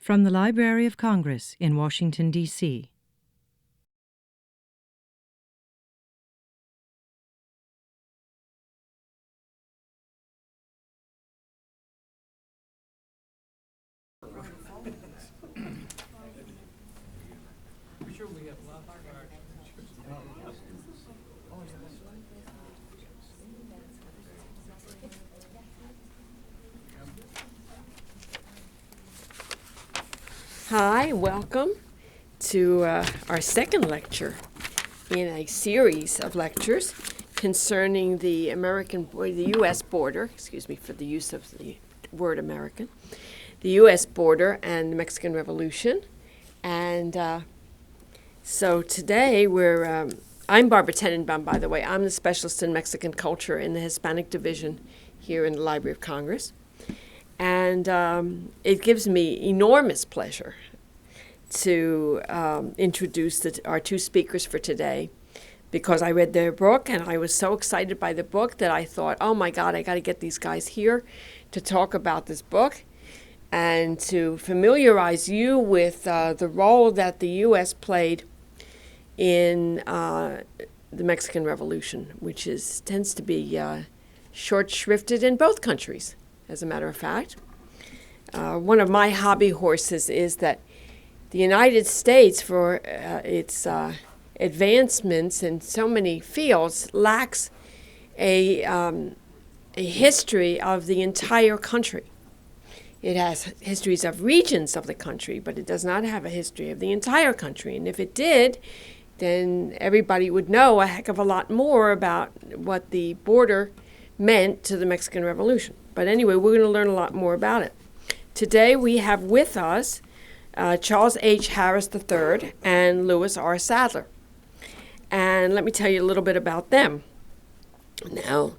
From the Library of Congress in Washington, D.C. Hi, welcome to our second lecture in a series of lectures concerning the U.S. border, excuse me for the use of the word American, the U.S. border and the Mexican Revolution. And so today I'm Barbara Tenenbaum, by the way. I'm the specialist in Mexican culture in the Hispanic division here in the Library of Congress. And it gives me enormous pleasure to introduce our two speakers for today, because I read their book and I was so excited by the book that I thought, oh my God, I got to get these guys here to talk about this book and to familiarize you with the role that the U.S. played in the Mexican Revolution, which tends to be short-shrifted in both countries. As a matter of fact, one of my hobby horses is that the United States, for its advancements in so many fields, lacks a history of the entire country. It has histories of regions of the country, but it does not have a history of the entire country. And if it did, then everybody would know a heck of a lot more about what the border meant to the Mexican Revolution. But anyway, we're going to learn a lot more about it. Today we have with us Charles H. Harris III and Lewis R. Sadler. And let me tell you a little bit about them. Now,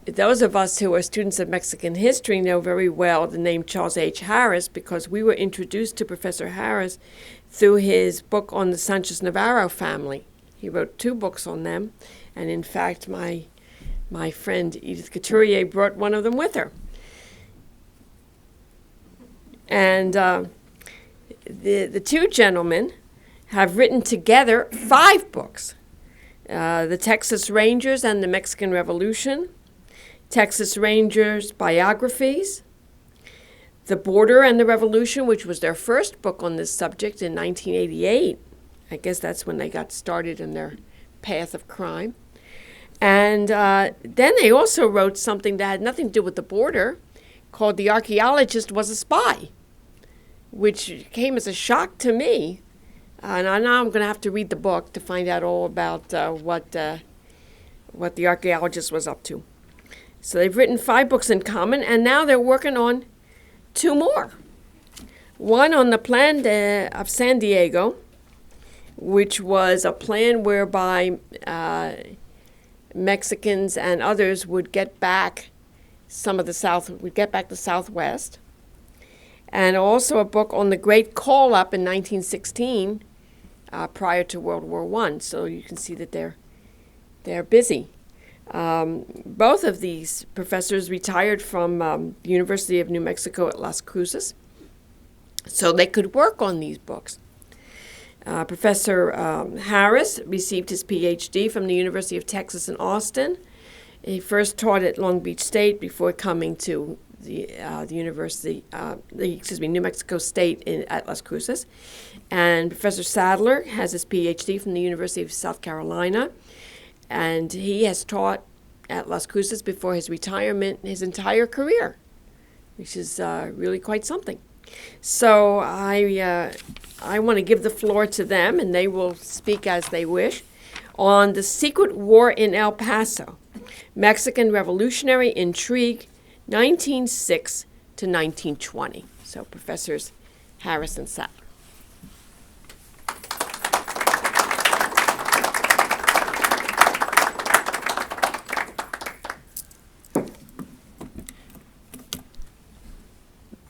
those of us who are students of Mexican history know very well the name Charles H. Harris, because we were introduced to Professor Harris through his book on the Sanchez Navarro family. He wrote 2 books on them, and in fact, my friend Edith Couturier brought one of them with her. And the two gentlemen have written together 5 books. The Texas Rangers and the Mexican Revolution, Texas Rangers Biographies, The Border and the Revolution, which was their first book on this subject in 1988. I guess that's when they got started in their path of crime. And then they also wrote something that had nothing to do with the border, called The Archaeologist Was a Spy, which came as a shock to me. And now I'm going to have to read the book to find out all about what the archaeologist was up to. So they've written 5 books in common, and now they're working on 2 more. One on the plan of San Diego, which was a plan whereby Mexicans and others would get back the Southwest. And also a book on the Great Call-Up in 1916, prior to World War I. So you can see that they're busy. Both of these professors retired from the University of New Mexico at Las Cruces, so they could work on these books. Professor Harris received his PhD from the University of Texas in Austin. He first taught at Long Beach State before coming to the New Mexico State at Las Cruces. And Professor Sadler has his PhD from the University of South Carolina, and he has taught at Las Cruces before his retirement his entire career, which is really quite something. So I want to give the floor to them, and they will speak as they wish, on the secret war in El Paso, Mexican Revolutionary Intrigue, 1906 to 1920. So Professors Harris and Sadler.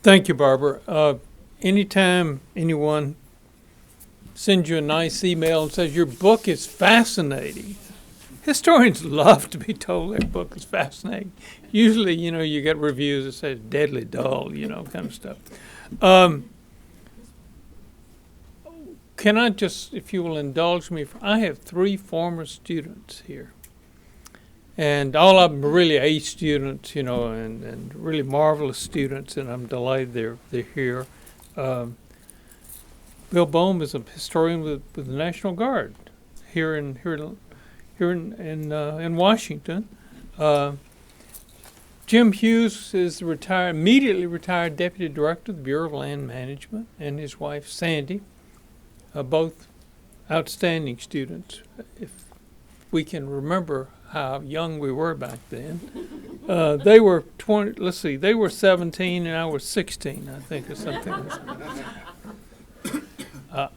Thank you, Barbara. Anytime anyone sends you a nice email and says your book is fascinating, historians love to be told their book is fascinating. Usually, you get reviews that say deadly dull, kind of stuff. can I just, if you will indulge me, I have 3 former students here. And all of them are really A students, and really marvelous students, and I'm delighted they're here. Bill Bohm is a historian with the National Guard here in Washington. Jim Hughes is the immediately retired deputy director of the Bureau of Land Management, and his wife Sandy, both outstanding students. If we can remember how young we were back then, they were 20. Let's see, they were 17 and I was 16, I think, or something.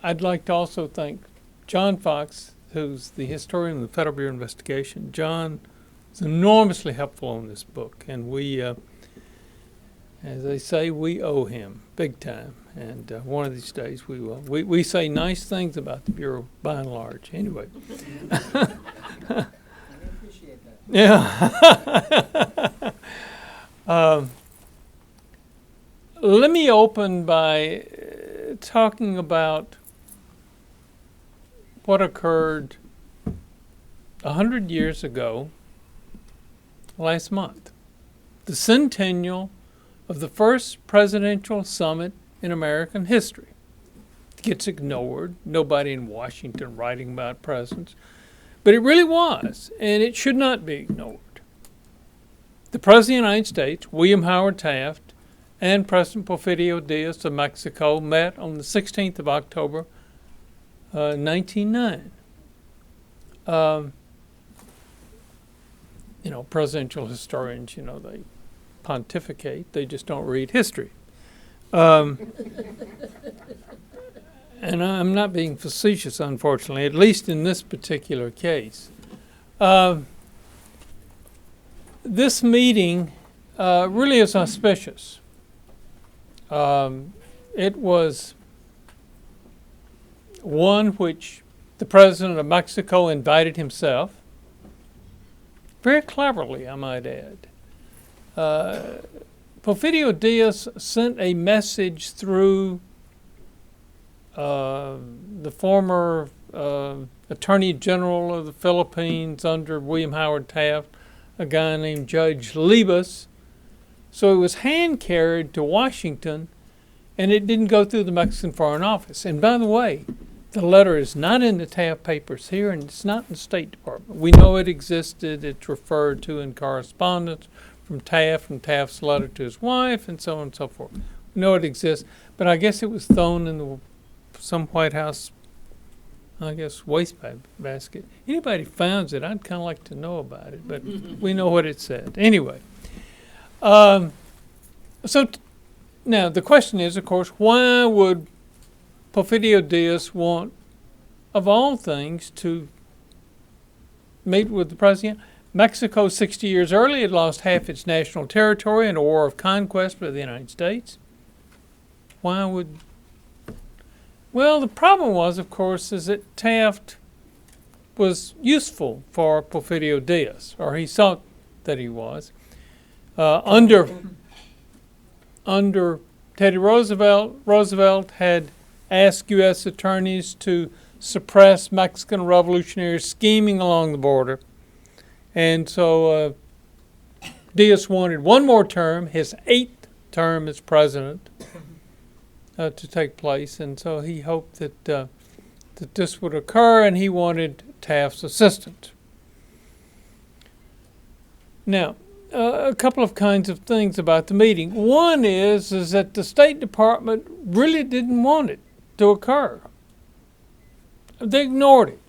I'd like to also thank John Fox, who's the historian of the Federal Bureau of Investigation. John is enormously helpful on this book, and we, as they say, we owe him big time. And one of these days we will. We say nice things about the Bureau by and large. Anyway. I appreciate that. Yeah. Let me open by talking about what occurred 100 years ago last month, the centennial of the first presidential summit in American history. It gets ignored, nobody in Washington writing about presidents, but it really was, and it should not be ignored. The President of the United States, William Howard Taft, and President Porfirio Diaz of Mexico met on the 16th of October, 1909. Presidential historians, they pontificate. They just don't read history. And I'm not being facetious, unfortunately, at least in this particular case. This meeting really is auspicious. It was one which the President of Mexico invited himself, very cleverly, I might add. Porfirio Diaz sent a message through the former Attorney General of the Philippines under William Howard Taft, a guy named Judge Libas. So it was hand-carried to Washington, and it didn't go through the Mexican Foreign Office. And by the way, the letter is not in the Taft papers here, and it's not in the State Department. We know it existed. It's referred to in correspondence from Taft's letter to his wife, and so on and so forth. We know it exists, but I guess it was thrown in some White House, wastebasket. Anybody finds it, I'd kind of like to know about it, but we know what it said. Anyway, now the question is, of course, why would Porfirio Diaz want, of all things, to meet with the president? Mexico, 60 years earlier, had lost half its national territory in a war of conquest by the United States. Why would... Well, the problem was, of course, is that Taft was useful for Porfirio Diaz, or he thought that he was. Under Teddy Roosevelt had asked U.S. attorneys to suppress Mexican revolutionaries scheming along the border. And so Diaz wanted one more term, his 8th term as president, to take place. And so he hoped that this would occur, and he wanted Taft's assistance. Now, a couple of kinds of things about the meeting. One is that the State Department really didn't want it to occur. They ignored it.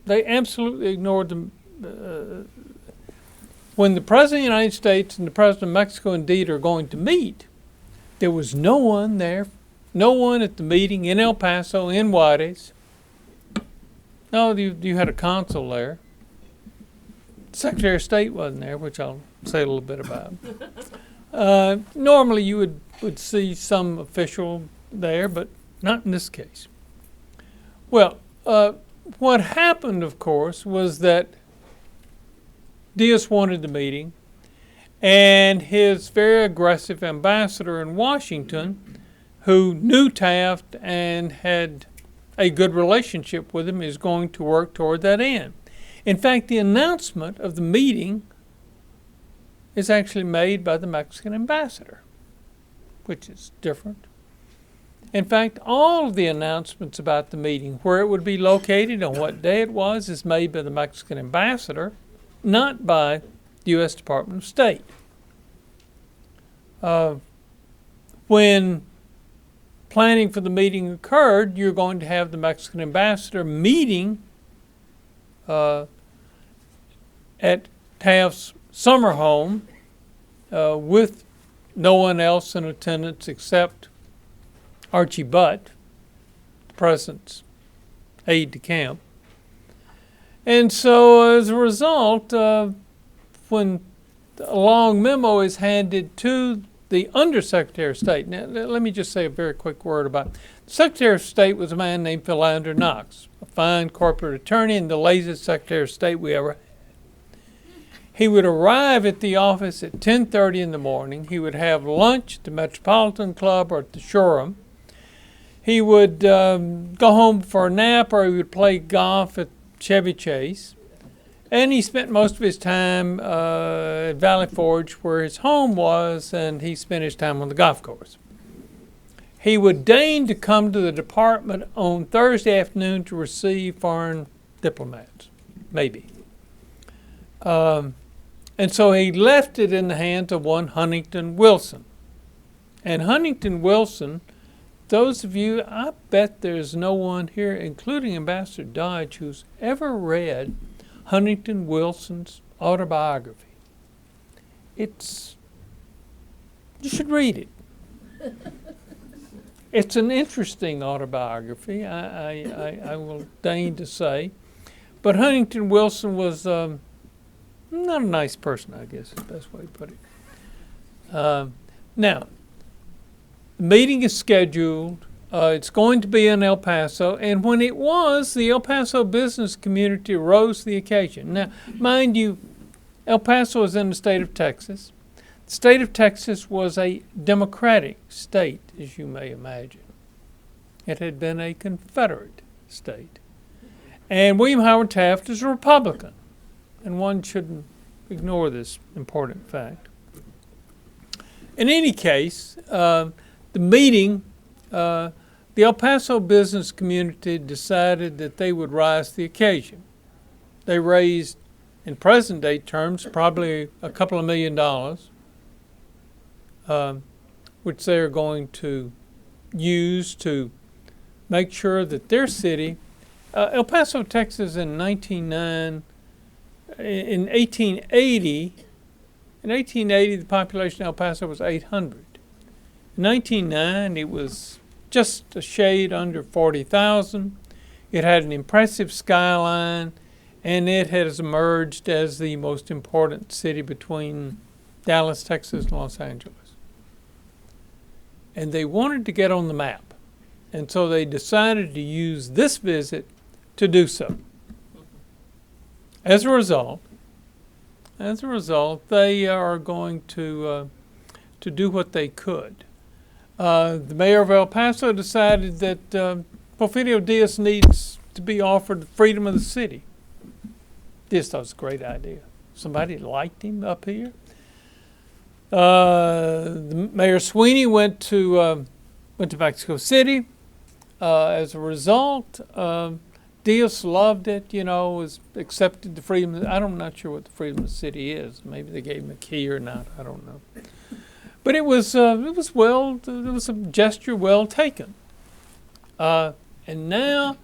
They absolutely ignored them. When the President of the United States and the President of Mexico indeed are going to meet, there was no one there, no one at the meeting in El Paso, in Juarez. No, you had a consul there. Secretary of State wasn't there, which I'll say a little bit about. Normally you would see some official there, but not in this case. Well, what happened, of course, was that Diaz wanted the meeting, and his very aggressive ambassador in Washington, who knew Taft and had a good relationship with him, is going to work toward that end. In fact, the announcement of the meeting is actually made by the Mexican ambassador, which is different. In fact, all of the announcements about the meeting, where it would be located and what day it was, is made by the Mexican ambassador, not by the U.S. Department of State. When planning for the meeting occurred, you're going to have the Mexican ambassador meeting at Taft's summer home with no one else in attendance except Archie Butt, the president's aide-de-camp. And so as a result, when a long memo is handed to the Undersecretary of State. Now, let me just say a very quick word about it. The Secretary of State was a man named Philander Knox, a fine corporate attorney and the laziest Secretary of State we ever had. He would arrive at the office at 10:30 in the morning. He would have lunch at the Metropolitan Club or at the Shoreham. He would go home for a nap, or he would play golf at Chevy Chase. And he spent most of his time at Valley Forge, where his home was, and he spent his time on the golf course. He would deign to come to the department on Thursday afternoon to receive foreign diplomats, maybe. And so he left it in the hands of one Huntington Wilson. And Huntington Wilson, those of you, I bet there's no one here, including Ambassador Dodge, who's ever read Huntington Wilson's autobiography. You should read it. It's an interesting autobiography, I will deign to say. But Huntington Wilson was not a nice person, I guess is the best way to put it. Now, the meeting is scheduled. It's going to be in El Paso, and when it was, the El Paso business community rose to the occasion. Now, mind you, El Paso is in the state of Texas. The state of Texas was a democratic state, as you may imagine. It had been a Confederate state. And William Howard Taft is a Republican, and one shouldn't ignore this important fact. In any case, the meeting, the El Paso business community decided that they would rise to the occasion. They raised, in present-day terms, probably a couple of $1 million, which they are going to use to make sure that their city, El Paso, Texas, in 1880, the population of El Paso was 800. In 1909, it was just a shade under 40,000. It had an impressive skyline, and it has emerged as the most important city between Dallas, Texas, and Los Angeles. And they wanted to get on the map, and so they decided to use this visit to do so. As a result, they are going to do what they could. The mayor of El Paso decided that Porfirio Diaz needs to be offered the freedom of the city. Diaz thought it was a great idea. Somebody liked him up here. The Mayor Sweeney went to Mexico City. As a result, Diaz loved it. Was accepted the freedom. I'm not sure what the freedom of the city is. Maybe they gave him a key or not. I don't know. But it was a gesture well taken. And now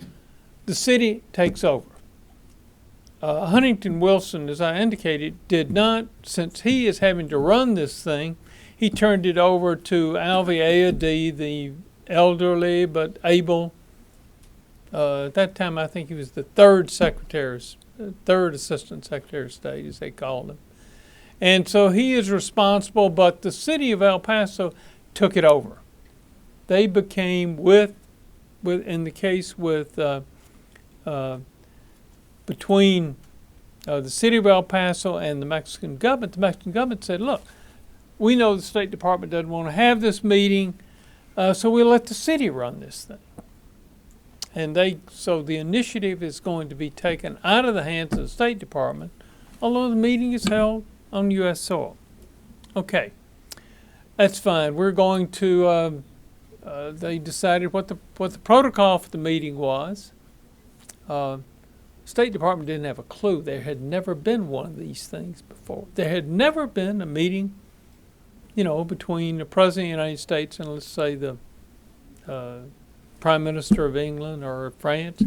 the city takes over. Huntington Wilson, as I indicated, did not, since he is having to run this thing, he turned it over to Alvy Ayadee, the elderly but able. At that time, I think he was the third assistant secretary of state, as they called him. And so he is responsible, but the city of El Paso took it over. They became, in the case with, between the city of El Paso and the Mexican government said, look, we know the State Department doesn't want to have this meeting. So we'll let the city run this thing. And so the initiative is going to be taken out of the hands of the State Department, although the meeting is held on U.S. soil. Okay, that's fine. We're going to, they decided what the protocol for the meeting was. State Department didn't have a clue. There had never been one of these things before. There had never been a meeting, between the President of the United States and, let's say, the Prime Minister of England or France.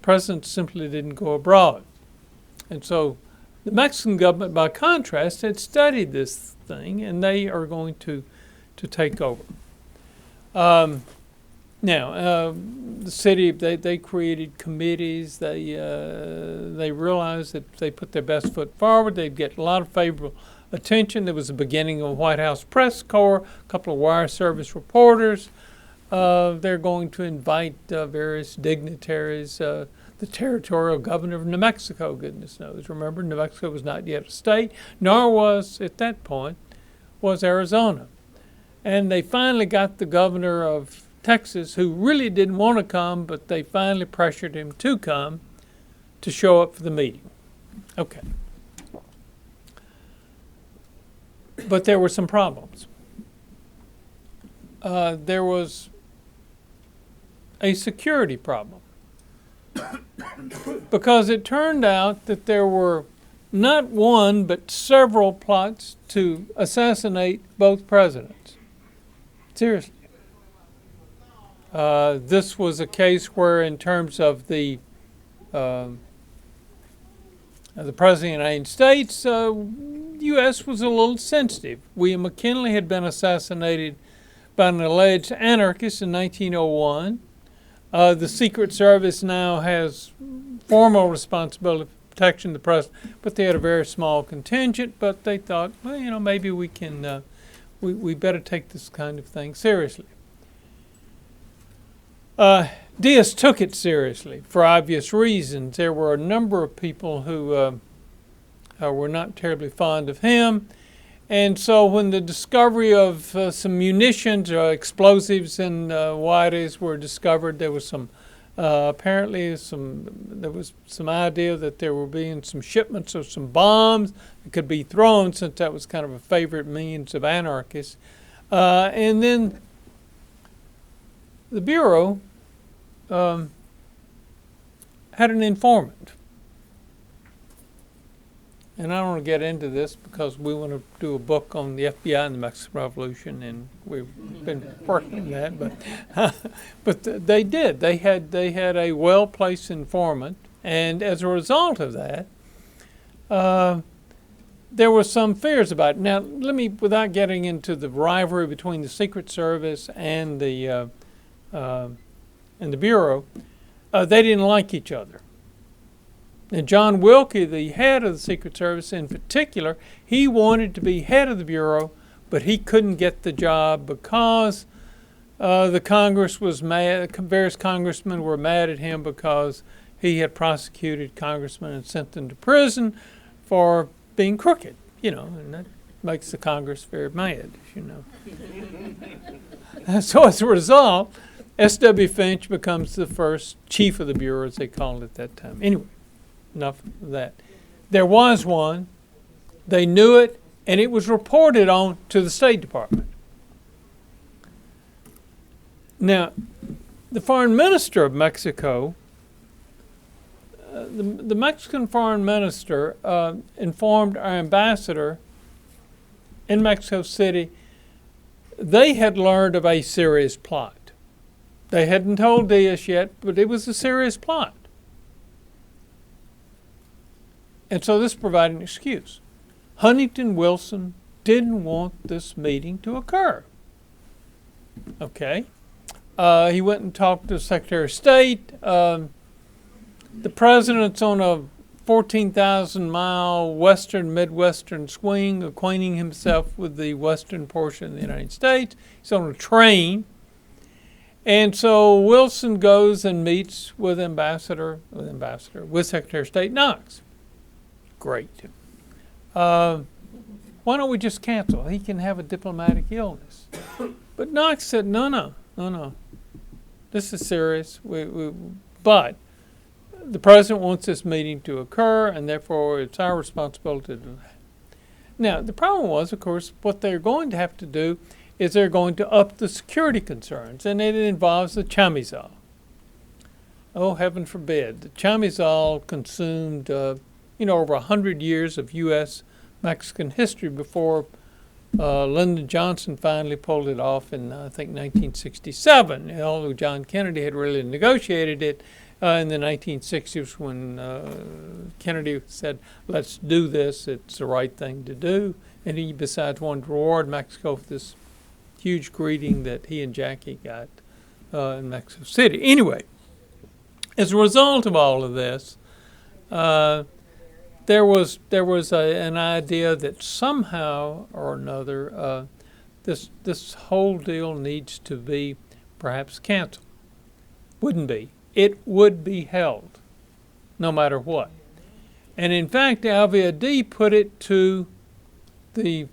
Presidents simply didn't go abroad. And so the Mexican government, by contrast, had studied this thing, and they are going to take over. Now, the city, they created committees. They realized that if they put their best foot forward, they'd get a lot of favorable attention. There was the beginning of a White House press corps, a couple of wire service reporters. They're going to invite various dignitaries, the territorial governor of New Mexico, goodness knows. Remember, New Mexico was not yet a state, nor was, at that point, was Arizona. And they finally got the governor of Texas, who really didn't want to come, but they finally pressured him to come to show up for the meeting. Okay. But there were some problems. There was a security problem. Because it turned out that there were not one, but several plots to assassinate both presidents. Seriously. This was a case where, in terms of the President of the United States, U.S. was a little sensitive. William McKinley had been assassinated by an alleged anarchist in 1901. The Secret Service now has formal responsibility for protection of the president, but they had a very small contingent. But they thought, well, maybe we can, we better take this kind of thing seriously. Diaz took it seriously for obvious reasons. There were a number of people who were not terribly fond of him. And so when the discovery of some munitions or explosives in Juarez were discovered, there was some, apparently there was some idea that there were being some shipments of some bombs that could be thrown, since that was kind of a favorite means of anarchists. And then the Bureau had an informant. And I don't want to get into this because we want to do a book on the FBI and the Mexican Revolution, and we've been working on that. But they did. They had a well-placed informant, and as a result of that, there were some fears about it. Now, let me, without getting into the rivalry between the Secret Service and the Bureau, they didn't like each other. And John Wilkie, the head of the Secret Service in particular, he wanted to be head of the Bureau, but he couldn't get the job because the Congress was mad. Various congressmen were mad at him because he had prosecuted congressmen and sent them to prison for being crooked, and that makes the Congress very mad, So as a result, S.W. Finch becomes the first chief of the Bureau, as they called it at that time. Anyway. Enough of that. There was one. They knew it, and it was reported on to the State Department. Now, the foreign minister of Mexico, the Mexican foreign minister informed our ambassador in Mexico City they had learned of a serious plot. They hadn't told Diaz yet, but it was a serious plot. And so this provided an excuse. Huntington Wilson didn't want this meeting to occur. Okay. He went and talked to the Secretary of State. The president's on a 14,000-mile midwestern swing, acquainting himself with the western portion of the United States. He's on a train. And so Wilson goes and meets with Secretary of State Knox. Great. Why don't we just cancel? He can have a diplomatic illness. But Knox said, no. no. This is serious. But the president wants this meeting to occur, and therefore it's our responsibility to do that. Now, the problem was, of course, what they're going to have to do is they're going to up the security concerns, and it involves the chamizal. Oh, heaven forbid. The chamizal consumed, over 100 years of U.S.-Mexican history before Lyndon Johnson finally pulled it off in, I think, 1967, although John Kennedy had really negotiated it in the 1960s when Kennedy said, let's do this, it's the right thing to do. And he, besides, wanted to reward Mexico for this huge greeting that he and Jackie got in Mexico City. Anyway, as a result of all of this, there was an idea that somehow or another this whole deal needs to be perhaps canceled. Wouldn't be. It would be held, no matter what. And in fact, Alvear put it to the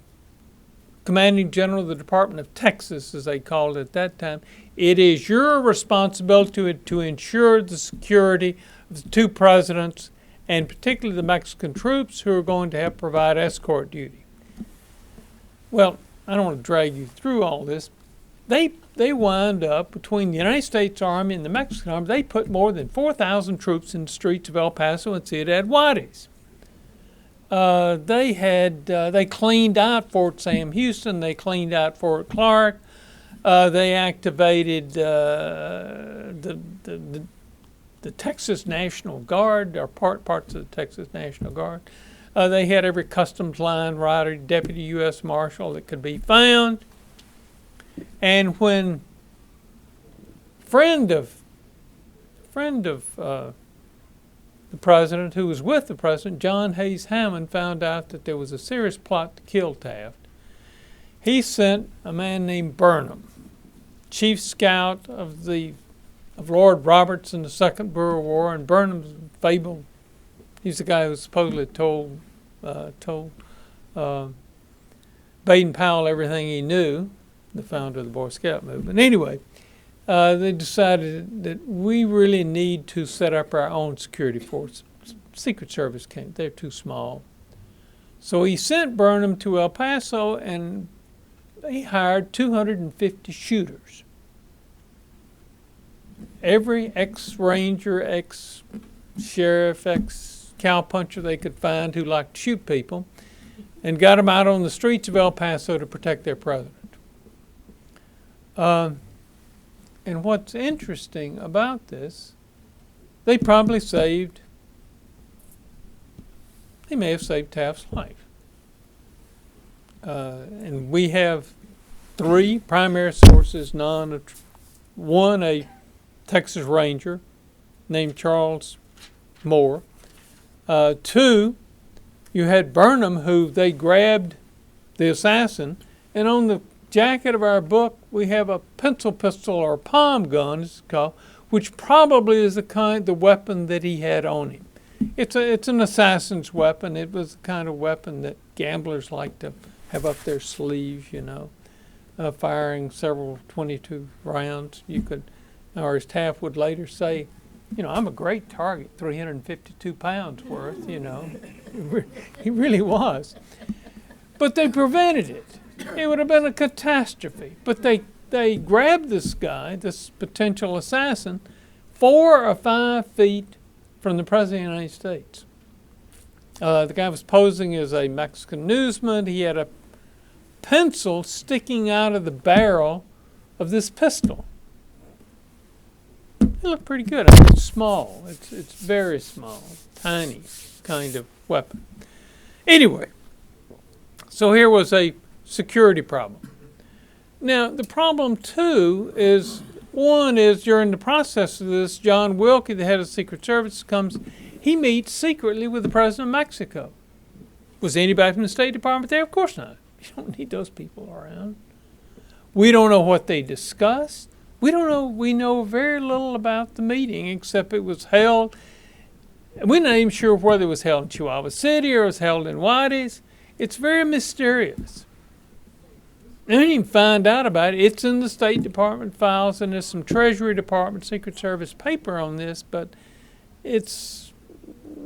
commanding general of the Department of Texas, as they called it at that time. It is your responsibility to ensure the security of the two presidents, and particularly the Mexican troops who are going to have provide escort duty. Well, I don't want to drag you through all this. They wind up, between the United States Army and the Mexican Army, they put more than 4,000 troops in the streets of El Paso and Ciudad Juarez. They cleaned out Fort Sam Houston. They cleaned out Fort Clark. They activated the Texas National Guard, or parts of the Texas National Guard. They had every customs line rider, deputy U.S. Marshal that could be found. And when friend of the president, who was with the president, John Hayes Hammond, found out that there was a serious plot to kill Taft, he sent a man named Burnham, chief scout of Lord Roberts in the Second Boer War, and Burnham's fabled. He's the guy who supposedly told Baden-Powell everything he knew, the founder of the Boy Scout movement. Anyway, they decided that we really need to set up our own security force. Secret Service came. They're too small. So he sent Burnham to El Paso, and they hired 250 shooters. Every ex-ranger, ex-sheriff, ex-cowpuncher they could find who liked to shoot people, and got them out on the streets of El Paso to protect their president. And what's interesting about this, they may have saved Taft's life. And we have three primary sources, one, a Texas Ranger named Charles Moore. Two, you had Burnham, who they grabbed the assassin, and on the jacket of our book we have a pencil pistol, or palm gun, it's called, which probably is the weapon that he had on him. It's an assassin's weapon. It was the kind of weapon that gamblers like to have up their sleeves, firing several 22 rounds. Or as Taft would later say, I'm a great target, 352 pounds worth, He really was. But they prevented it. It would have been a catastrophe. But they grabbed this guy, this potential assassin, 4 or 5 feet from the President of the United States. The guy was posing as a Mexican newsman. He had a pencil sticking out of the barrel of this pistol. It looked pretty good. It's small. It's very small, tiny kind of weapon. Anyway, so here was a security problem. Now, the problem, too, is during the process of this, John Wilkie, the head of the Secret Service, he meets secretly with the President of Mexico. Was anybody from the State Department there? Of course not. You don't need those people around. We don't know what they discussed. We don't know. We know very little about the meeting, except it was held. We're not even sure whether it was held in Chihuahua City or it was held in Juarez. It's very mysterious. They didn't even find out about it. It's in the State Department files, and there's some Treasury Department, Secret Service paper on this, but it's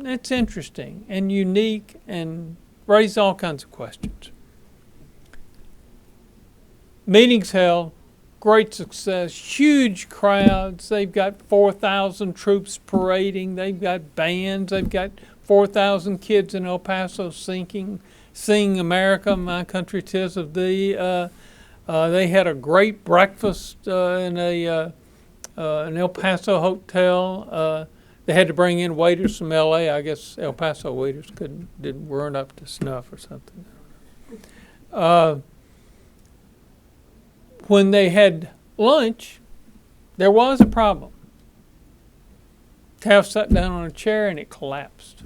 interesting and unique and raises all kinds of questions. Meetings held, great success, huge crowds. They've got 4,000 troops parading. They've got bands. They've got 4,000 kids in El Paso singing America, My Country 'Tis of Thee. They had a great breakfast in an El Paso hotel. They had to bring in waiters from L.A. I guess El Paso waiters weren't up to snuff or something. When they had lunch, there was a problem. Taft sat down on a chair and it collapsed.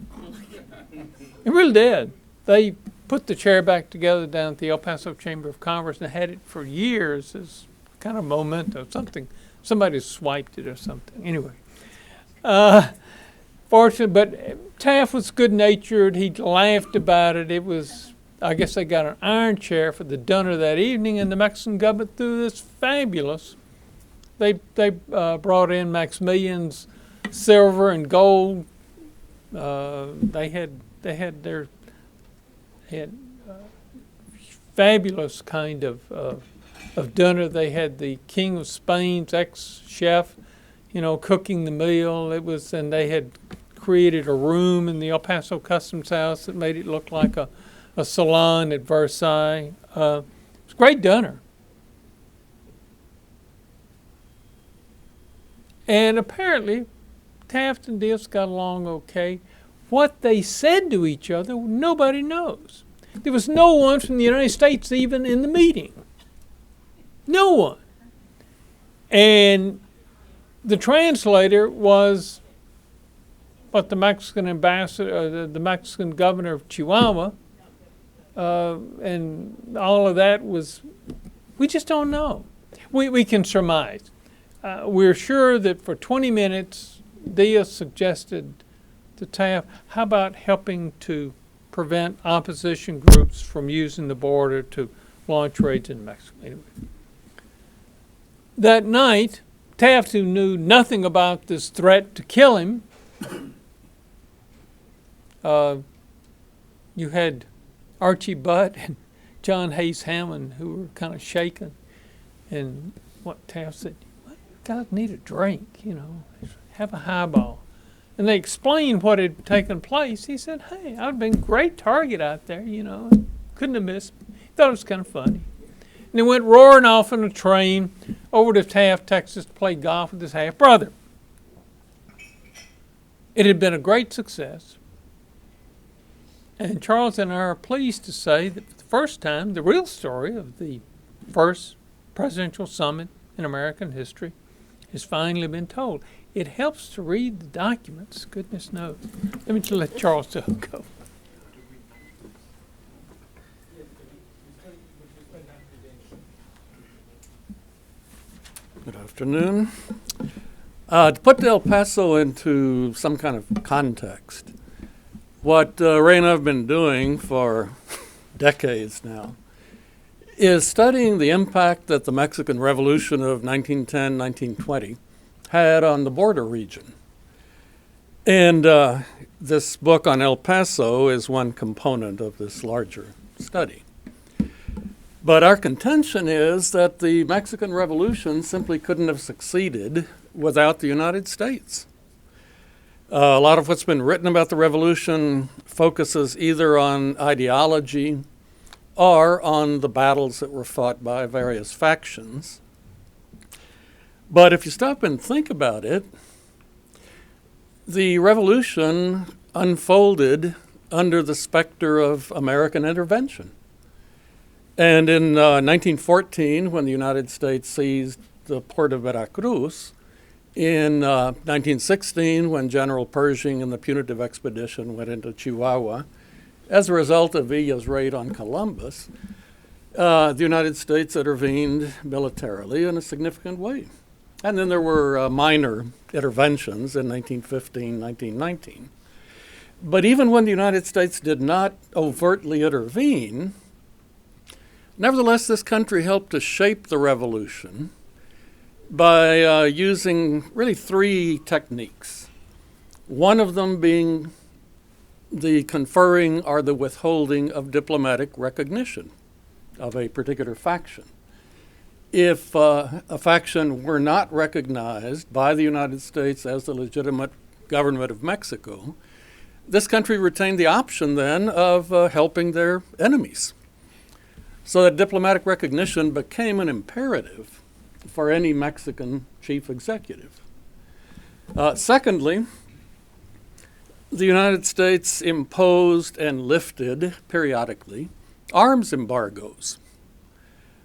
It really did. They put the chair back together down at the El Paso Chamber of Commerce and had it for years as kind of memento, something. Somebody swiped it or something. Anyway, fortunately, but Taft was good-natured. He laughed about it. It was, I guess they got an iron chair for the dinner that evening, and the Mexican government threw this fabulous. They brought in Maximilian's silver and gold. They had fabulous kind of dinner. They had the King of Spain's ex-chef, cooking the meal. And they had created a room in the El Paso Customs House that made it look like a salon at Versailles. It was a great dinner. And apparently, Taft and Diaz got along okay. What they said to each other, nobody knows. There was no one from the United States even in the meeting. No one. And the translator was what the Mexican ambassador, the Mexican governor of Chihuahua, and all of that was, we just don't know. We can surmise. We're sure that for 20 minutes, Diaz suggested to Taft, how about helping to prevent opposition groups from using the border to launch raids in Mexico? Anyway. That night, Taft, who knew nothing about this threat to kill him, you had Archie Butt and John Hayes Hammond, who were kind of shaken. And what Taft said, you guys need a drink, have a highball. And they explained what had taken place. He said, hey, I'd have been a great target out there, couldn't have missed me. Thought it was kind of funny. And he went roaring off on a train over to Taft, Texas to play golf with his half-brother. It had been a great success. And Charles and I are pleased to say that for the first time, the real story of the first presidential summit in American history has finally been told. It helps to read the documents, goodness knows. Let me just let Charles go. Good afternoon. To put El Paso into some kind of context, what Ray and I have been doing for decades now is studying the impact that the Mexican Revolution of 1910, 1920 had on the border region. And this book on El Paso is one component of this larger study. But our contention is that the Mexican Revolution simply couldn't have succeeded without the United States. A lot of what's been written about the revolution focuses either on ideology or on the battles that were fought by various factions. But if you stop and think about it, the revolution unfolded under the specter of American intervention. And in 1914, when the United States seized the port of Veracruz, in 1916, when General Pershing and the punitive expedition went into Chihuahua, as a result of Villa's raid on Columbus, the United States intervened militarily in a significant way. And then there were minor interventions in 1915, 1919. But even when the United States did not overtly intervene, Nevertheless, this country helped to shape the revolution by using really three techniques. One of them being the conferring or the withholding of diplomatic recognition of a particular faction. If a faction were not recognized by the United States as the legitimate government of Mexico, this country retained the option then of helping their enemies. So that diplomatic recognition became an imperative for any Mexican chief executive. Secondly, the United States imposed and lifted periodically arms embargoes,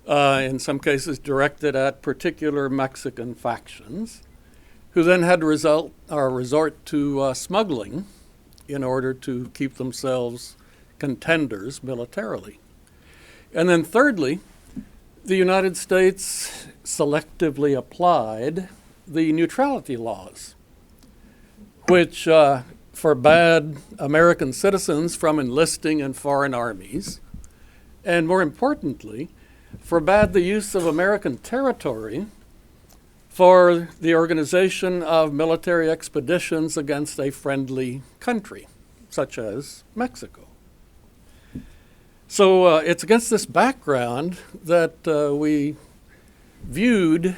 in some cases directed at particular Mexican factions, who then had to resort to smuggling in order to keep themselves contenders militarily. And then thirdly, the United States selectively applied the neutrality laws, which forbade American citizens from enlisting in foreign armies, and more importantly, forbade the use of American territory for the organization of military expeditions against a friendly country, such as Mexico. So it's against this background that we viewed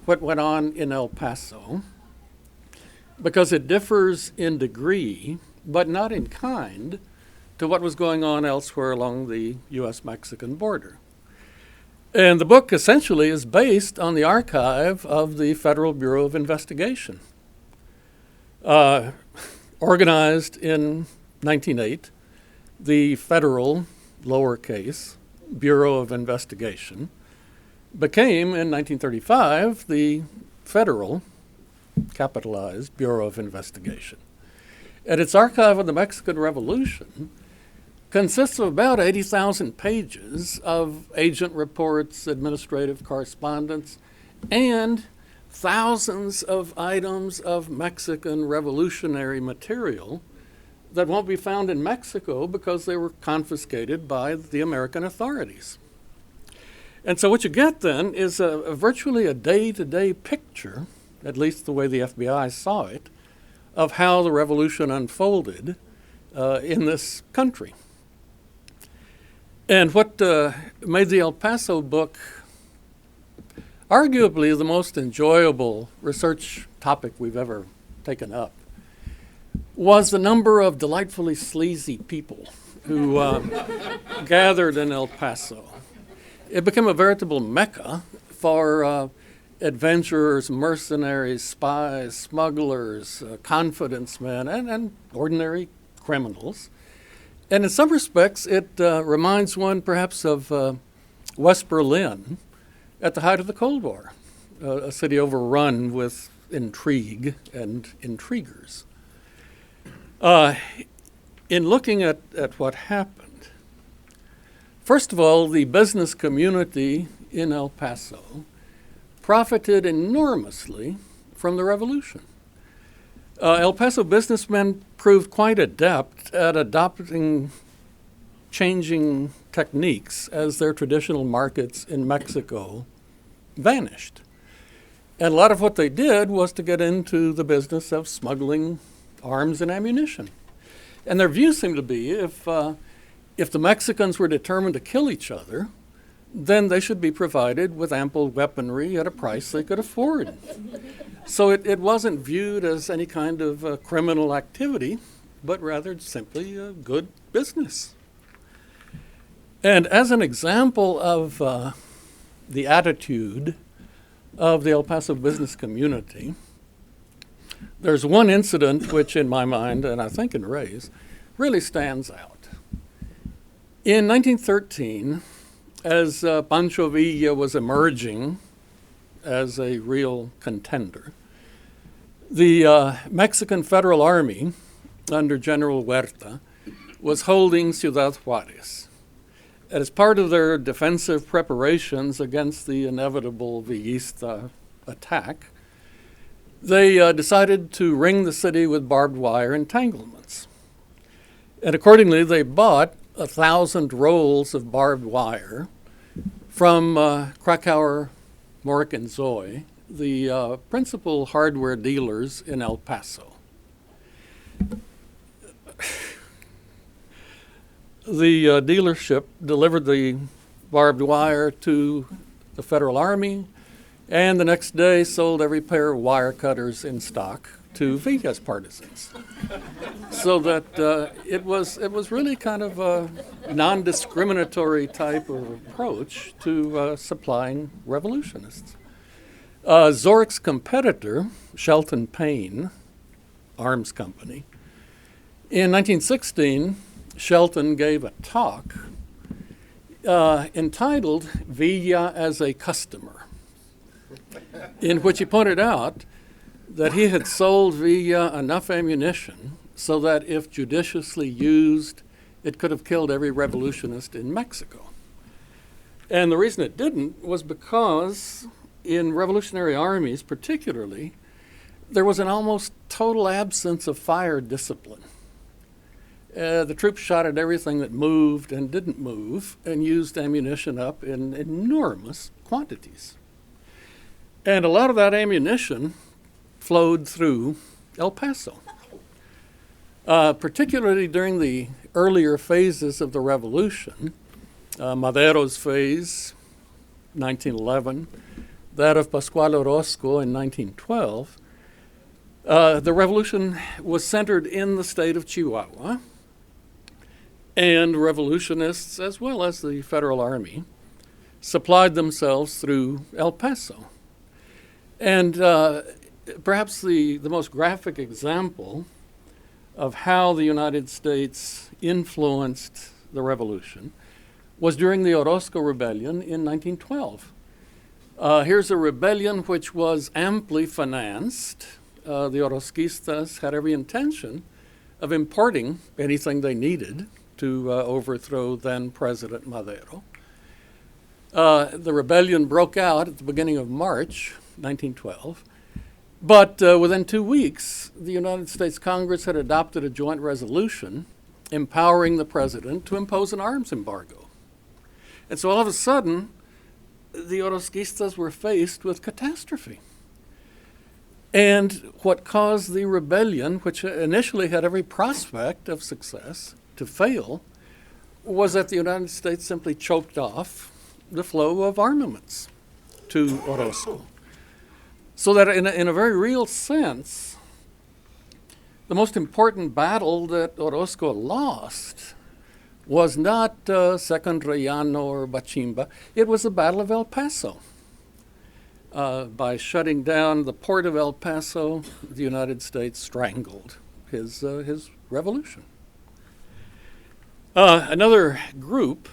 what went on in El Paso, because it differs in degree, but not in kind, to what was going on elsewhere along the U.S.-Mexican border. And the book essentially is based on the archive of the Federal Bureau of Investigation. Organized in 1908, the Federal, lowercase, Bureau of Investigation became, in 1935, the Federal, capitalized, Bureau of Investigation. And its archive of the Mexican Revolution consists of about 80,000 pages of agent reports, administrative correspondence, and thousands of items of Mexican revolutionary material that won't be found in Mexico because they were confiscated by the American authorities. And so what you get then is virtually a day-to-day picture, at least the way the FBI saw it, of how the revolution unfolded in this country. And what made the El Paso book arguably the most enjoyable research topic we've ever taken up was the number of delightfully sleazy people who gathered in El Paso. It became a veritable mecca for adventurers, mercenaries, spies, smugglers, confidence men, and ordinary criminals. And in some respects, it reminds one perhaps of West Berlin at the height of the Cold War, a city overrun with intrigue and intriguers. In looking at what happened, first of all, the business community in El Paso profited enormously from the revolution. El Paso businessmen proved quite adept at adopting changing techniques as their traditional markets in Mexico vanished. And a lot of what they did was to get into the business of smuggling arms and ammunition. And their view seemed to be if the Mexicans were determined to kill each other, then they should be provided with ample weaponry at a price they could afford. So it wasn't viewed as any kind of criminal activity, but rather simply a good business. And as an example of the attitude of the El Paso business community, there's one incident which in my mind, and I think in Ray's, really stands out. In 1913, as Pancho Villa was emerging as a real contender, the Mexican Federal Army under General Huerta was holding Ciudad Juarez. And as part of their defensive preparations against the inevitable Villista attack, they decided to ring the city with barbed wire entanglements. And accordingly, they bought 1,000 rolls of barbed wire from Krakauer, Morick, and Zoy, the principal hardware dealers in El Paso. The dealership delivered the barbed wire to the Federal Army, and the next day sold every pair of wire cutters in stock to Villa's partisans. So that it was really kind of a non-discriminatory type of approach to supplying revolutionists. Zoric's competitor, Shelton Payne Arms Company, in 1916, Shelton gave a talk entitled Villa as a Customer, in which he pointed out that he had sold Villa enough ammunition so that if judiciously used, it could have killed every revolutionist in Mexico. And the reason it didn't was because in revolutionary armies particularly, there was an almost total absence of fire discipline. The troops shot at everything that moved and didn't move and used ammunition up in enormous quantities. And a lot of that ammunition flowed through El Paso, particularly during the earlier phases of the revolution, Madero's phase, 1911, that of Pascual Orozco in 1912. The revolution was centered in the state of Chihuahua, and revolutionists, as well as the Federal Army, supplied themselves through El Paso. And perhaps the most graphic example of how the United States influenced the revolution was during the Orozco Rebellion in 1912. Here's a rebellion which was amply financed. The Orozquistas had every intention of importing anything they needed to overthrow then President Madero. The rebellion broke out at the beginning of March 1912, but within 2 weeks, the United States Congress had adopted a joint resolution empowering the president to impose an arms embargo. And so all of a sudden, the Orozquistas were faced with catastrophe. And what caused the rebellion, which initially had every prospect of success, to fail, was that the United States simply choked off the flow of armaments to Orozco. So that in a very real sense, the most important battle that Orozco lost was not Second Rellano or Bachimba, it was the Battle of El Paso. By shutting down the port of El Paso, the United States strangled his revolution. Another group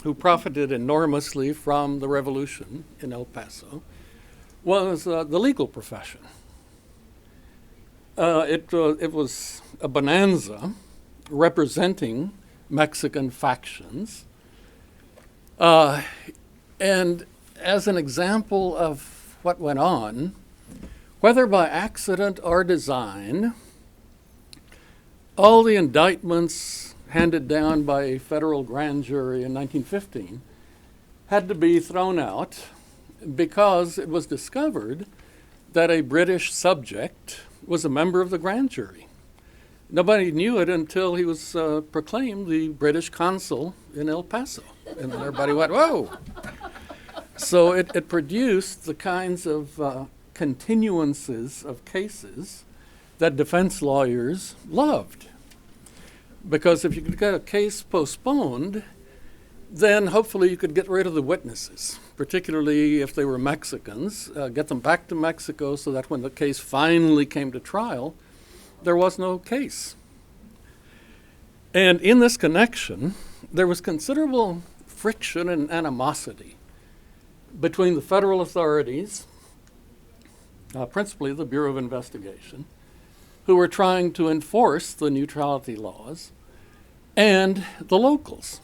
who profited enormously from the revolution in El Paso was the legal profession. It was a bonanza representing Mexican factions. And as an example of what went on, whether by accident or design, all the indictments handed down by a federal grand jury in 1915 had to be thrown out because it was discovered that a British subject was a member of the grand jury. Nobody knew it until he was proclaimed the British consul in El Paso. And then everybody went, whoa! So it produced the kinds of continuances of cases that defense lawyers loved. Because if you could get a case postponed, then hopefully you could get rid of the witnesses, particularly if they were Mexicans, get them back to Mexico so that when the case finally came to trial, there was no case. And in this connection, there was considerable friction and animosity between the federal authorities, principally the Bureau of Investigation, who were trying to enforce the neutrality laws, and the locals,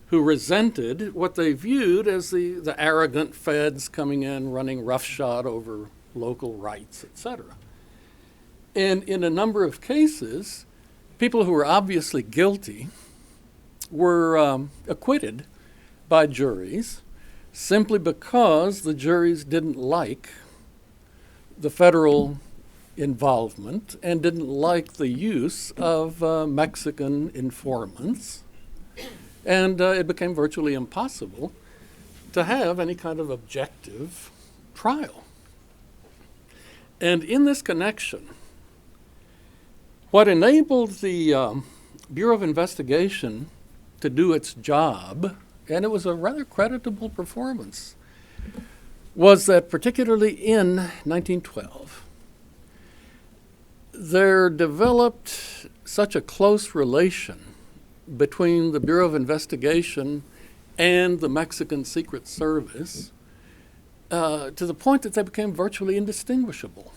who resented what they viewed as the arrogant feds coming in, running roughshod over local rights, etc. And in a number of cases, people who were obviously guilty were acquitted by juries simply because the juries didn't like the federal involvement and didn't like the use of Mexican informants. And it became virtually impossible to have any kind of objective trial. And in this connection, what enabled the Bureau of Investigation to do its job, and it was a rather creditable performance, was that particularly in 1912, there developed such a close relation between the Bureau of Investigation and the Mexican Secret Service to the point that they became virtually indistinguishable.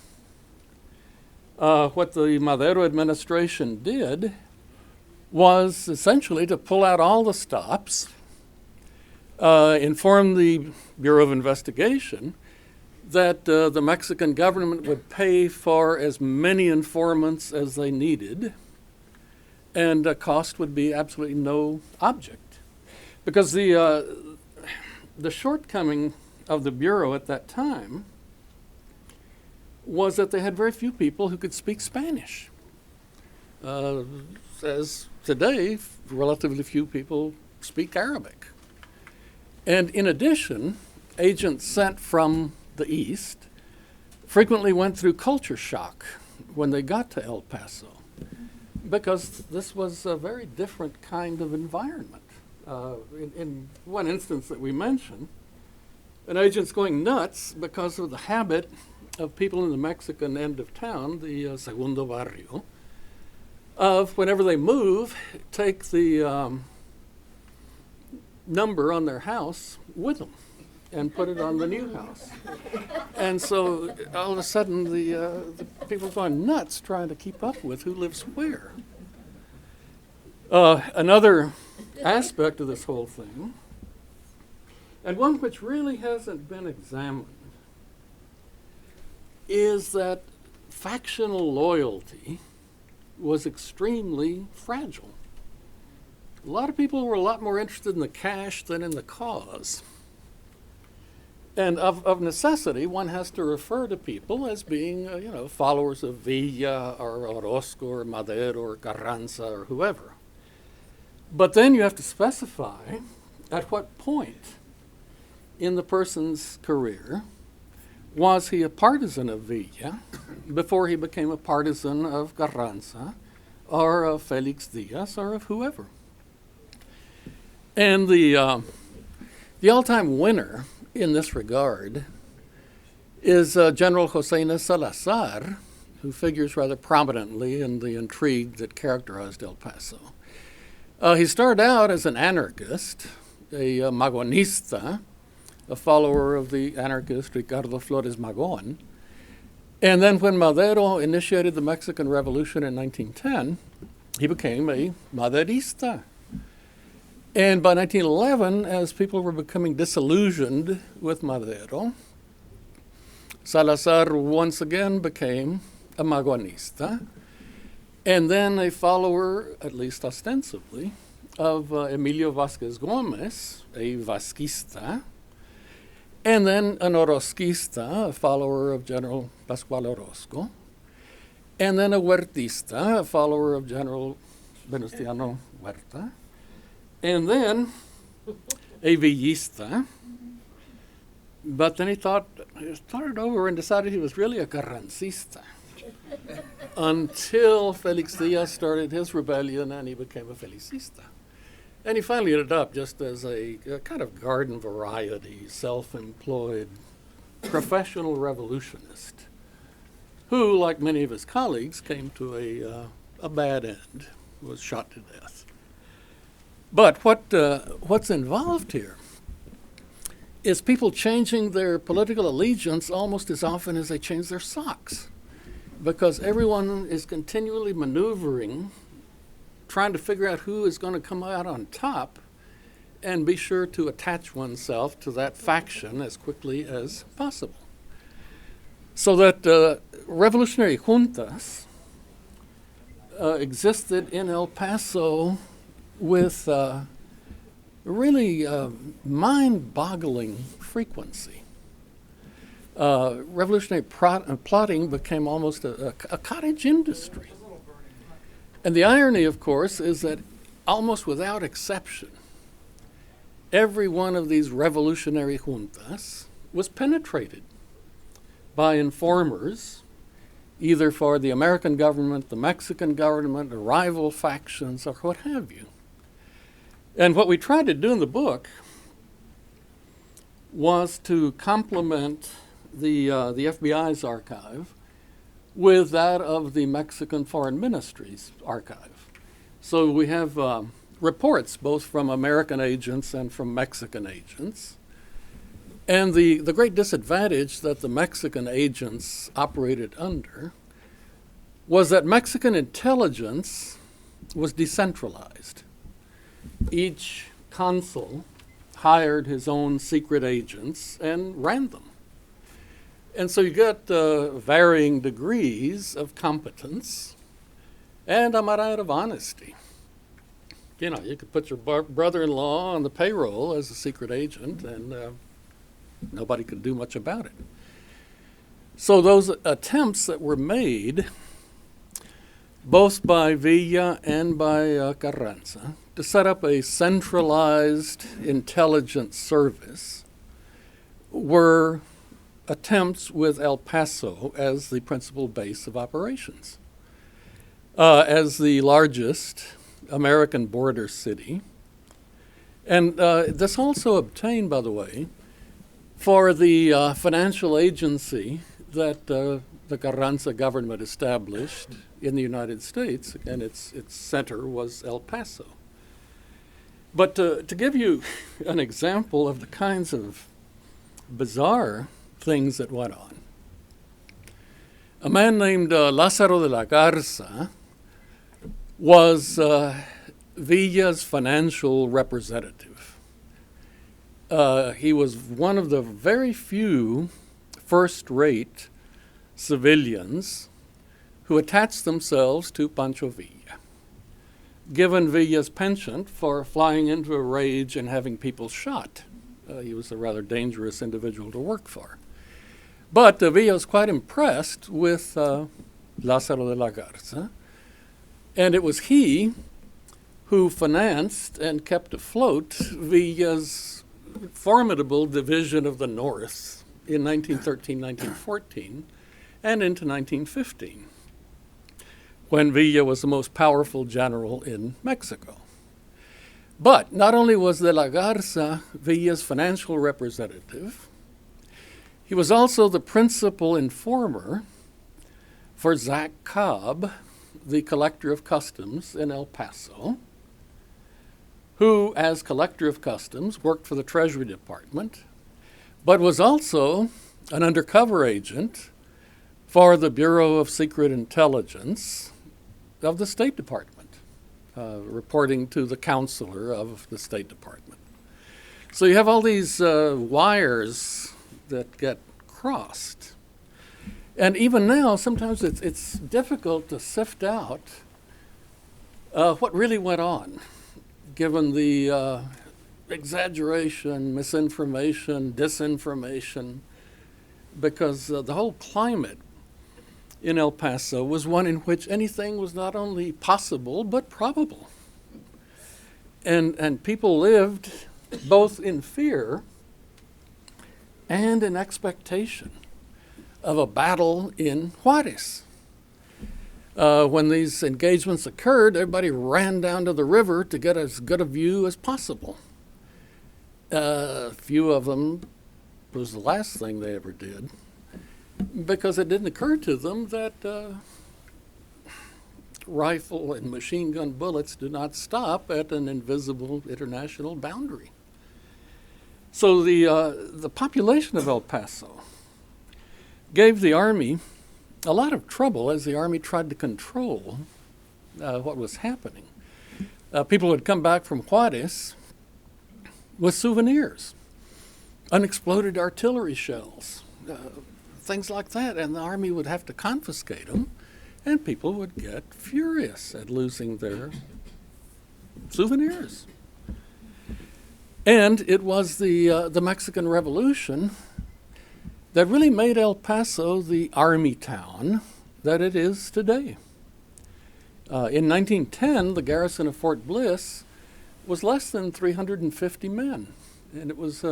What the Madero administration did was essentially to pull out all the stops, inform the Bureau of Investigation that the Mexican government would pay for as many informants as they needed, and cost would be absolutely no object. Because the shortcoming of the Bureau at that time was that they had very few people who could speak Spanish. As today, relatively few people speak Arabic. And in addition, agents sent from the East frequently went through culture shock when they got to El Paso, because this was a very different kind of environment. In one instance that we mentioned, an agent's going nuts because of the habit of people in the Mexican end of town, the Segundo Barrio, of whenever they move, take the number on their house with them and put it on the new house. And so all of a sudden the people are going nuts trying to keep up with who lives where. Another aspect of this whole thing, and one which really hasn't been examined, is that factional loyalty was extremely fragile. A lot of people were a lot more interested in the cash than in the cause. And of necessity, one has to refer to people as being, followers of Villa or Orozco or Madero or Carranza or whoever. But then you have to specify at what point in the person's career was he a partisan of Villa before he became a partisan of Carranza or of Felix Diaz or of whoever. And the all-time winner in this regard is General José Salazar, who figures rather prominently in the intrigue that characterized El Paso. He started out as an anarchist, a magonista, a follower of the anarchist Ricardo Flores Magón. And then when Madero initiated the Mexican Revolution in 1910, he became a Maderista. And by 1911, as people were becoming disillusioned with Madero, Salazar once again became a Magonista, and then a follower, at least ostensibly, of Emilio Vázquez Gómez, a Vasquista, and then an Orozquista, a follower of General Pascual Orozco, and then a Huertista, a follower of General Venustiano Huerta, and then a Villista. But then he started over and decided he was really a Carrancista until Felix Diaz started his rebellion and he became a Felicista. And he finally ended up just as a kind of garden variety, self-employed, professional revolutionist who, like many of his colleagues, came to a bad end, was shot to death. But what's involved here is people changing their political allegiance almost as often as they change their socks, because everyone is continually maneuvering, trying to figure out who is going to come out on top and be sure to attach oneself to that faction as quickly as possible. So that revolutionary juntas existed in El Paso with really mind-boggling frequency. Revolutionary plotting became almost a cottage industry. And the irony, of course, is that almost without exception, every one of these revolutionary juntas was penetrated by informers, either for the American government, the Mexican government, or rival factions, or what have you. And what we tried to do in the book was to complement the FBI's archive with that of the Mexican Foreign Ministry's archive. So we have reports both from American agents and from Mexican agents. And the great disadvantage that the Mexican agents operated under was that Mexican intelligence was decentralized. Each consul hired his own secret agents and ran them. And so you got varying degrees of competence and, I might add, of honesty. You know, you could put your brother-in-law on the payroll as a secret agent and nobody could do much about it. So those attempts that were made, both by Villa and by Carranza, to set up a centralized intelligence service were attempts with El Paso as the principal base of operations. As the largest American border city. And this also obtained, by the way, for the financial agency that the Carranza government established in the United States, and its center was El Paso. But to give you an example of the kinds of bizarre things that went on, a man named Lázaro de la Garza was Villa's financial representative. He was one of the very few first-rate civilians who attached themselves to Pancho Villa, given Villa's penchant for flying into a rage and having people shot. He was a rather dangerous individual to work for. But Villa was quite impressed with Lázaro de la Garza, and it was he who financed and kept afloat Villa's formidable division of the North in 1913, 1914, and into 1915, when Villa was the most powerful general in Mexico. But not only was de la Garza Villa's financial representative, he was also the principal informer for Zach Cobb, the collector of customs in El Paso, who, as collector of customs, worked for the Treasury Department, but was also an undercover agent for the Bureau of Secret Intelligence of the State Department, reporting to the counselor of the State Department. So you have all these wires that get crossed. And even now, sometimes it's difficult to sift out what really went on, given the exaggeration, misinformation, disinformation, because the whole climate in El Paso was one in which anything was not only possible, but probable. And people lived both in fear and in expectation of a battle in Juarez. When these engagements occurred, everybody ran down to the river to get as good a view as possible. A few of them was the last thing they ever did, because it didn't occur to them that rifle and machine gun bullets do not stop at an invisible international boundary. So the population of El Paso gave the Army a lot of trouble as the Army tried to control what was happening. People would come back from Juarez with souvenirs, unexploded artillery shells, things like that, and the Army would have to confiscate them, and people would get furious at losing their souvenirs. And it was the Mexican Revolution that really made El Paso the army town that it is today. In 1910, the garrison of Fort Bliss was less than 350 men, and it was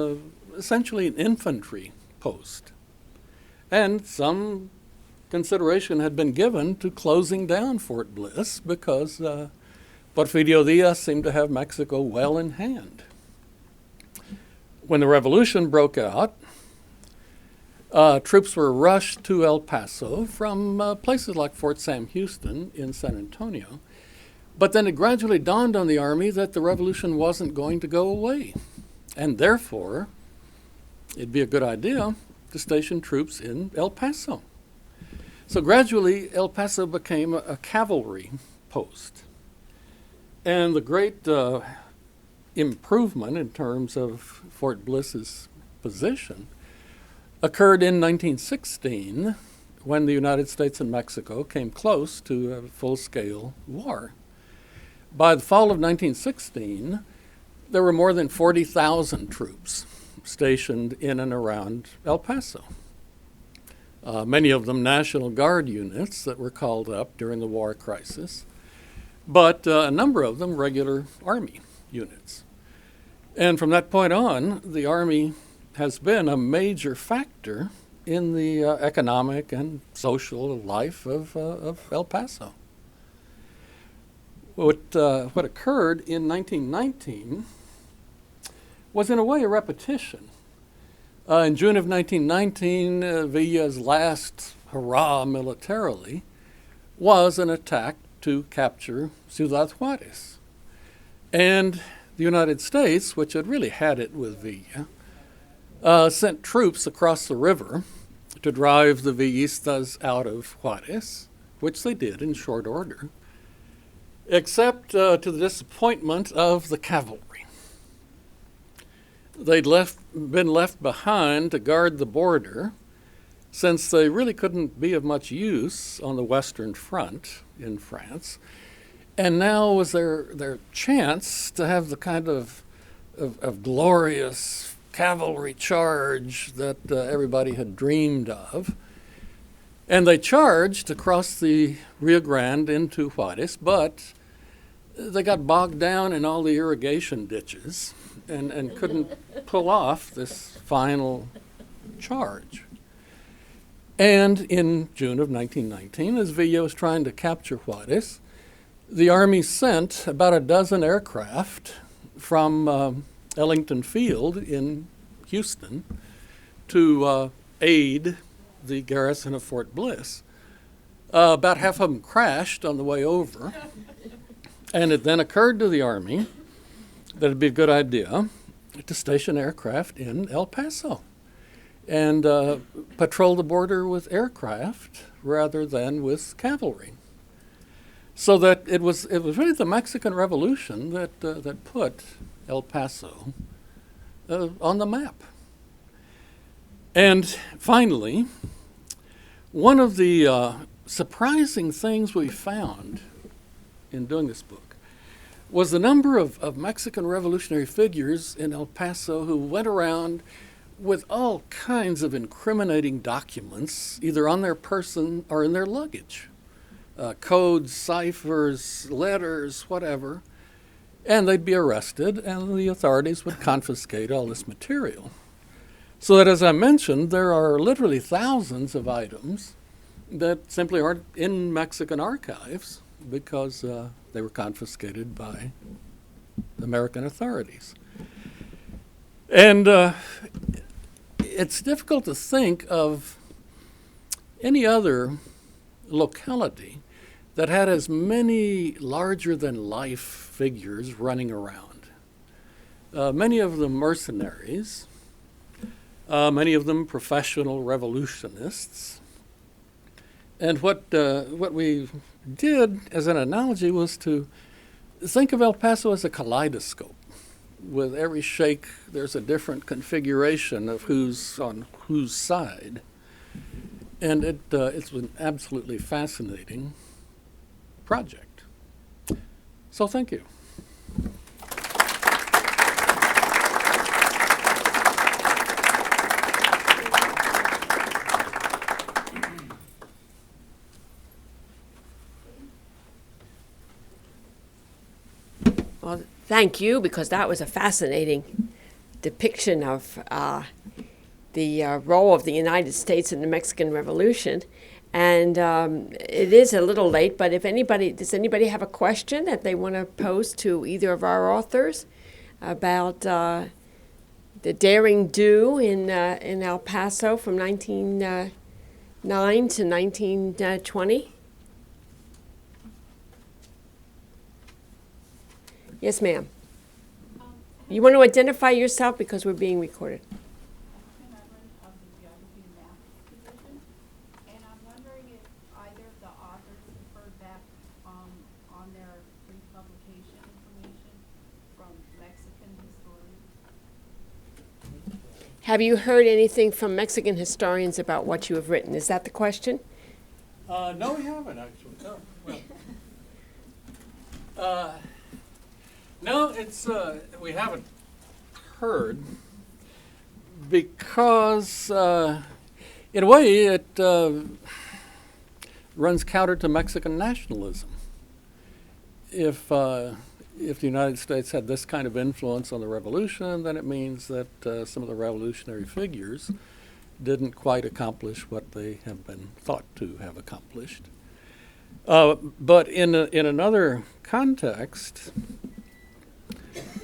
essentially an infantry post. And some consideration had been given to closing down Fort Bliss because Porfirio Diaz seemed to have Mexico well in hand. When the revolution broke out, troops were rushed to El Paso from places like Fort Sam Houston in San Antonio. But then it gradually dawned on the Army that the revolution wasn't going to go away. And therefore, it'd be a good idea to station troops in El Paso. So gradually, El Paso became a cavalry post. And the great improvement in terms of Fort Bliss's position occurred in 1916 when the United States and Mexico came close to a full-scale war. By the fall of 1916, there were more than 40,000 troops stationed in and around El Paso. Many of them National Guard units that were called up during the war crisis, but a number of them regular Army units. And from that point on, the Army has been a major factor in the economic and social life of El Paso. What occurred in 1919 was in a way a repetition. In June of 1919, Villa's last hurrah militarily was an attack to capture Ciudad Juarez. And the United States, which had really had it with Villa, sent troops across the river to drive the Villistas out of Juarez, which they did in short order, except to the disappointment of the cavalry. They'd been left behind to guard the border since they really couldn't be of much use on the Western Front in France. And now was their chance to have the kind of glorious cavalry charge that everybody had dreamed of. And they charged across the Rio Grande into Juarez, but they got bogged down in all the irrigation ditches and couldn't pull off this final charge. And in June of 1919, as Villa was trying to capture Juarez, the Army sent about a dozen aircraft from Ellington Field in Houston to aid the garrison of Fort Bliss. About half of them crashed on the way over, and it then occurred to the Army that it'd be a good idea to station aircraft in El Paso and patrol the border with aircraft rather than with cavalry. So that it was really the Mexican Revolution that put El Paso on the map. And finally, one of the surprising things we found in doing this book was the number of Mexican revolutionary figures in El Paso who went around with all kinds of incriminating documents, either on their person or in their luggage. Codes, ciphers, letters, whatever, and they'd be arrested and the authorities would confiscate all this material. So that, as I mentioned, there are literally thousands of items that simply aren't in Mexican archives because they were confiscated by American authorities. And it's difficult to think of any other locality that had as many larger-than-life figures running around. Many of them mercenaries, many of them professional revolutionists. And what we did as an analogy was to think of El Paso as a kaleidoscope. With every shake, there's a different configuration of who's on whose side. And it's an absolutely fascinating project. So thank you. Well, thank you, because that was a fascinating depiction of the role of the United States in the Mexican Revolution. And it is a little late, but does anybody have a question that they want to pose to either of our authors about the daring do in El Paso from 1909 to 1920? Yes, ma'am. You want to identify yourself because we're being recorded. Of the Geography and Math division, and I'm wondering if either of the authors have heard back on their pre-publication information from Mexican historians. Have you heard anything from Mexican historians about what you have written? Is that the question? No, we haven't actually. No, well, no, it's we haven't heard because, in a way, it runs counter to Mexican nationalism. If the United States had this kind of influence on the revolution, then it means that some of the revolutionary figures didn't quite accomplish what they have been thought to have accomplished. But in another context,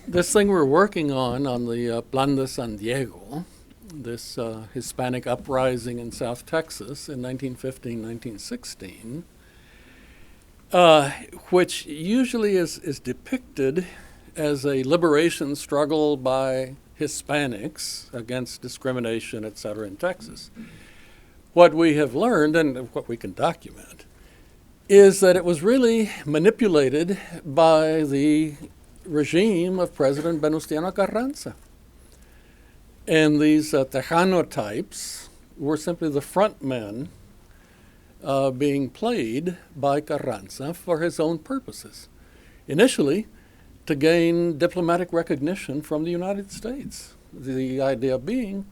this thing we're working on the Plan de San Diego, this Hispanic uprising in South Texas in 1915, 1916, which usually is depicted as a liberation struggle by Hispanics against discrimination, et cetera, in Texas. What we have learned, and what we can document, is that it was really manipulated by the regime of President Venustiano Carranza. And these Tejano types were simply the front men being played by Carranza for his own purposes. Initially, to gain diplomatic recognition from the United States. The idea being,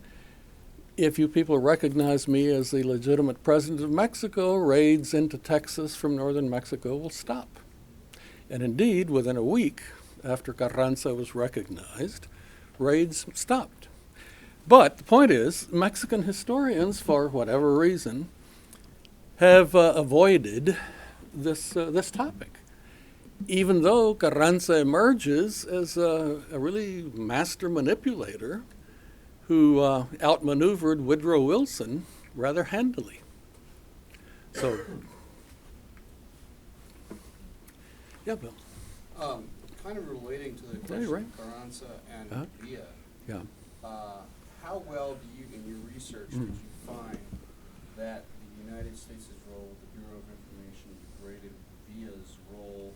if you people recognize me as the legitimate president of Mexico, raids into Texas from northern Mexico will stop. And indeed, within a week after Carranza was recognized, raids stopped. But the point is, Mexican historians, for whatever reason, have avoided this topic, even though Carranza emerges as a really master manipulator who outmaneuvered Woodrow Wilson rather handily. So, yeah, Bill. Kind of relating to the Yeah, question you're right. of Carranza and Uh-huh. Villa, Yeah. how well do you, in your research, did you find that the United States' role with the Bureau of Information degraded Villa's role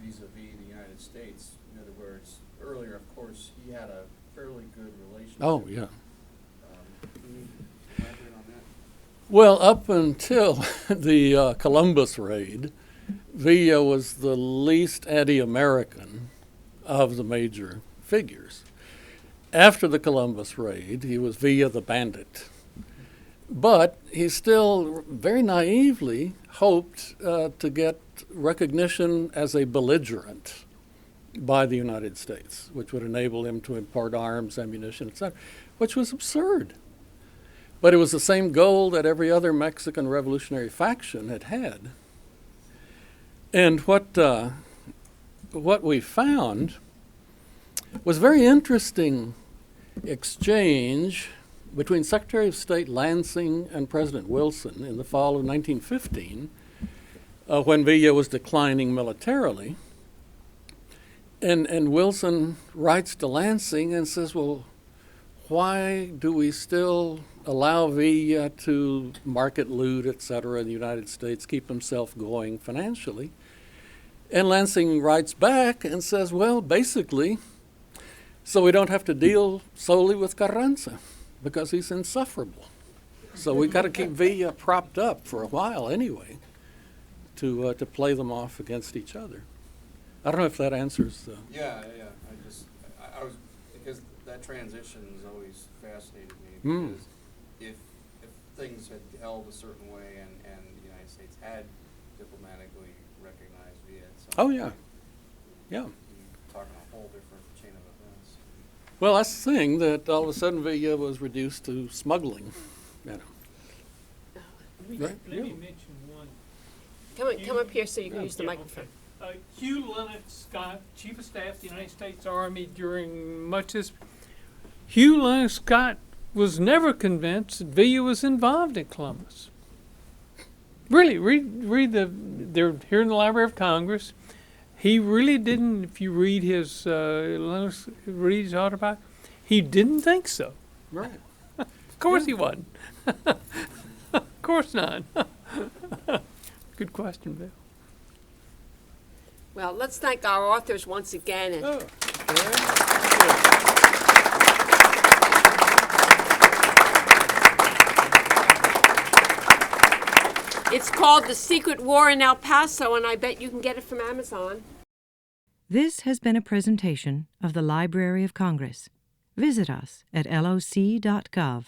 vis-a-vis the United States? In other words, earlier, of course, he had a fairly good relationship. Oh, yeah. Can you elaborate on that? Well, up until the Columbus raid, Villa was the least anti-American of the major figures. After the Columbus raid, he was Villa the bandit. But he still very naively hoped to get recognition as a belligerent by the United States, which would enable him to import arms, ammunition, etc., which was absurd. But it was the same goal that every other Mexican revolutionary faction had had. And what we found was a very interesting exchange between Secretary of State Lansing and President Wilson in the fall of 1915, when Villa was declining militarily. And Wilson writes to Lansing and says, well, why do we still allow Villa to market loot, et cetera, in the United States, keep himself going financially? And Lansing writes back and says, well, basically, so we don't have to deal solely with Carranza, because he's insufferable. So we've got to keep Villa propped up for a while anyway to play them off against each other. I don't know if that answers the... Yeah. I was, because that transition has always fascinated me, because if things had held a certain way and the United States had diplomatically recognized Villa at some Oh, point, yeah. Yeah. he talking a whole different chain of events. Well, that's the thing, that all of a sudden Villa was reduced to smuggling, you know. Right. Let me mention one. Come up here so you can Yeah. use the microphone. Hugh Leonard Scott, Chief of Staff of the United States Army during much this. Hugh Leonard Scott was never convinced that Villa was involved in Columbus. Really, read they're here in the Library of Congress. He really didn't, if you read his, read his autobiography, he didn't think so. Right. Of course he wasn't. Of course not. Good question, Bill. Well, let's thank our authors once again. And Oh, it's called The Secret War in El Paso, and I bet you can get it from Amazon. This has been a presentation of the Library of Congress. Visit us at loc.gov.